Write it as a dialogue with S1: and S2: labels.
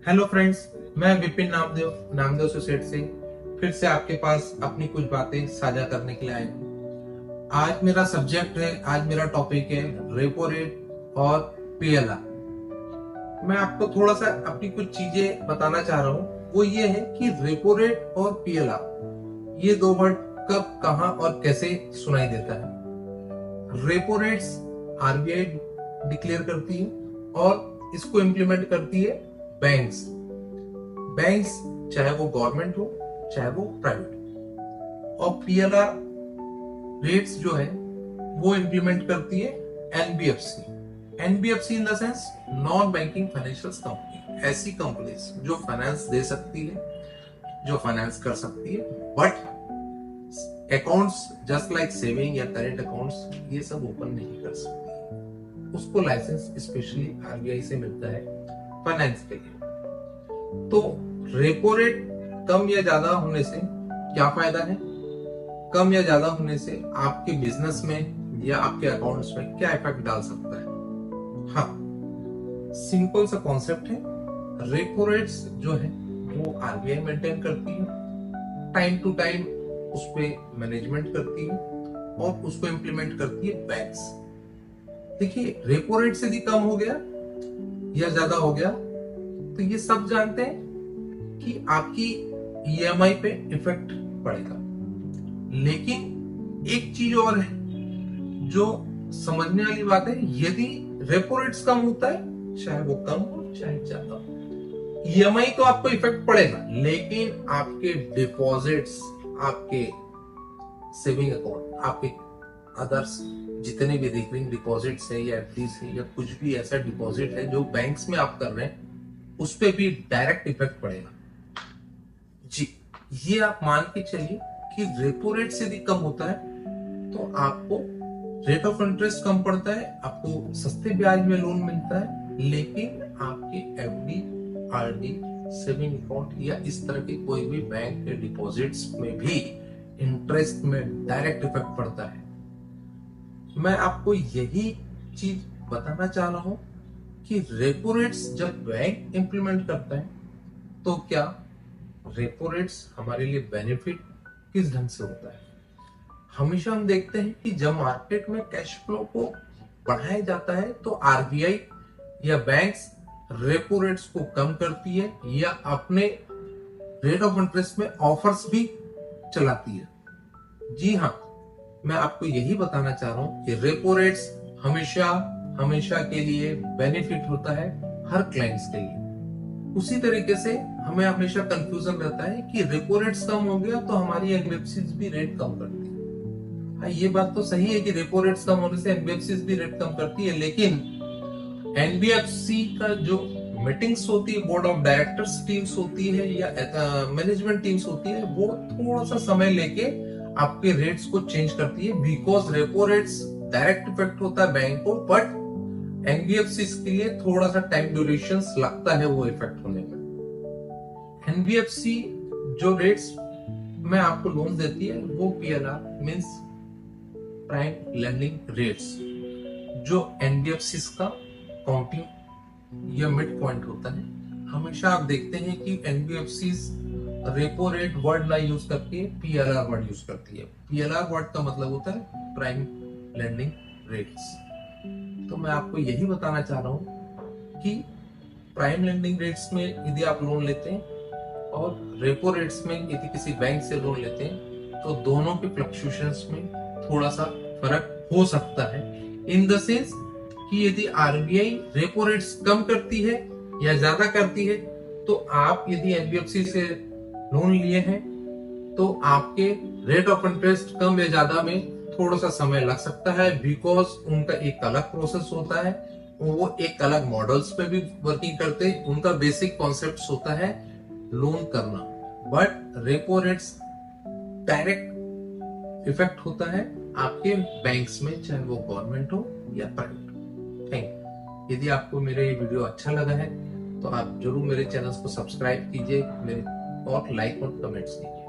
S1: Hello friends, मैं Vipin Namdev associate से फिर से आपके पास अपनी कुछ बातें साझा करने के लिए आया हूँ। आज मेरा सब्जेक्ट है, आज मेरा टॉपिक है रेपो रेट और पीएलआर। मैं आपको थोड़ा सा अपनी कुछ चीजें बताना चाह रहा हूँ। वो ये है कि रेपो रेट और पीएलआर ये दो वर्ड कब, कहां और कैसे सुनाई देता है। रेपो रेट्स आरबीआई डिक्लेयर करती है और इसको इम्प्लीमेंट करती है बैंक्स। चाहे वो गवर्नमेंट हो चाहे वो प्राइवेट। और पीएलआर रेट्स जो है वो इम्प्लीमेंट करती है NBFC in the sense non banking financial company. ऐसी कंपनीज जो फाइनेंस दे सकती है, जो फाइनेंस कर सकती है, but accounts just like saving या करेंट अकाउंट्स ये सब ओपन नहीं कर सकती। उसको लाइसेंस स्पेशली आरबीआई से मिलता है फाइनेंस के लिए। तो रेपो रेट कम या ज्यादा होने से क्या फायदा है? कम या ज्यादा होने से आपके बिजनेस में या आपके अकाउंट्स में क्या इफेक्ट डाल सकता है? हाँ, सिंपल सा कॉन्सेप्ट है। रेपो रेट्स जो है वो आरबीआई मेंटेन करती है, टाइम टू टाइम उस पे मैनेजमेंट करती है और उसको इम्प्लीमेंट करती है बैंक्स। देखिए, रेपो रेट से भी कम हो गया या ज्यादा हो गया तो ये सब जानते हैं कि आपकी ईएमआई पे इफेक्ट पड़ेगा। लेकिन एक चीज और है जो समझने वाली बात है। यदि रेपो रेट्स कम होता है, चाहे वो कम हो चाहे ज्यादा, ईएमआई तो आपको इफेक्ट पड़ेगा, लेकिन आपके डिपॉजिट्स, आपके सेविंग अकाउंट, आपके अदर्स जितने भी रिकरिंग डिपॉजिट्स है या एफडीज है या कुछ भी ऐसा डिपॉजिट है जो बैंक्स में आप कर रहे हैं, उस पे भी डायरेक्ट इफेक्ट पड़ेगा। जी, ये आप मान के चलिए कि रेपो रेट से भी कम होता है तो आपको रेट ऑफ इंटरेस्ट कम पड़ता है, आपको सस्ते ब्याज में लोन मिलता है, लेकिन आपके एफडी, आरडी, सेविंग अकाउंट या इस तरह के कोई भी बैंक के डिपॉजिट्स में भी इंटरेस्ट में डायरेक्ट इफेक्ट पड़ता है। मैं आपको यही चीज बताना चाह रहा हूं कि रेपो रेट्स जब बैंक इंप्लीमेंट करता है तो क्या रेपो रेट्स हमारे लिए बेनिफिट किस ढंग से होता है? हमेशा हम देखते हैं कि जब मार्केट में कैश फ्लो को बढ़ाया जाता है तो आरबीआई या बैंक्स रेपो रेट्स को कम करती है या अपने रेट ऑफ इंटरेस्ट में ऑफर्स भी चलाती है। जी हाँ, मैं आपको यही बताना चाह रहा हूं कि रेपो रेट्स हमेशा के लिए बेनिफिट होता है हर क्लाइंट्स के लिए। उसी तरीके से हमें हमेशा कंफ्यूजन रहता है कि रेपो रेट्स कम हो गया तो हमारी एनबीएफसीज भी रेट कम करती है। हाँ, ये बात तो सही है कि रेपो रेट्स कम होने से एनबीएफसीज भी रेट कम करती है, लेकिन एनबीएफसी का जो मीटिंग्स होती है, बोर्ड ऑफ डायरेक्टर्स टीम्स होती है या मैनेजमेंट टीम्स होती है, वो थोड़ा सा समय लेके आपके रेट्स को चेंज करती है। Because repo rates direct effect होता है बैंक को, बट एनबीएफसी के लिए थोड़ा सा टाइम ड्यूरेशन लगता है वो इफेक्ट होने में। एनबीएफसी जो रेट्स में आपको लोन देती है वो PLR means prime lending rates, जो एनबीएफसी का काउंटिंग या मिड पॉइंट होता है। हमेशा आप देखते हैं कि एनबीएफसी रेपो रेट वर्ड ना यूज करके पीएलआर वर्ड यूज करती है। पीएलआर वर्ड का मतलब होता है प्राइम लेंडिंग रेट्स। तो मैं आपको यही बताना चाह रहा हूं कि प्राइम लेंडिंग रेट्स में यदि आप लोन लेते हैं और रेपो रेट्स में यदि किसी बैंक से लोन लेते हैं तो दोनों के फ्लक्चुएशंस में थोड़ा सा फर्क हो सकता है। इन द सेंस कि यदि आरबीआई रेपो रेट्स कम करती है या ज्यादा करती है तो आप यदि एनबीएफसी से लोन लिए हैं तो आपके रेट ऑफ इंटरेस्ट कम या ज्यादा में थोड़ा सा समय लग सकता है, बिकॉज उनका एक अलग प्रोसेस होता है, वो एक अलग मॉडल्स पे भी वर्किंग करते हैं, उनका बेसिक कॉन्सेप्ट होता है लोन करना। But repo rates direct effect होता है आपके बैंक्स में, चाहे वो गवर्नमेंट हो या प्राइवेट। Thank you. यदि आपको मेरा ये वीडियो अच्छा लगा है तो आप जरूर मेरे चैनल को सब्सक्राइब कीजिए, मेरे और लाइक और कमेंट्स कीजिए।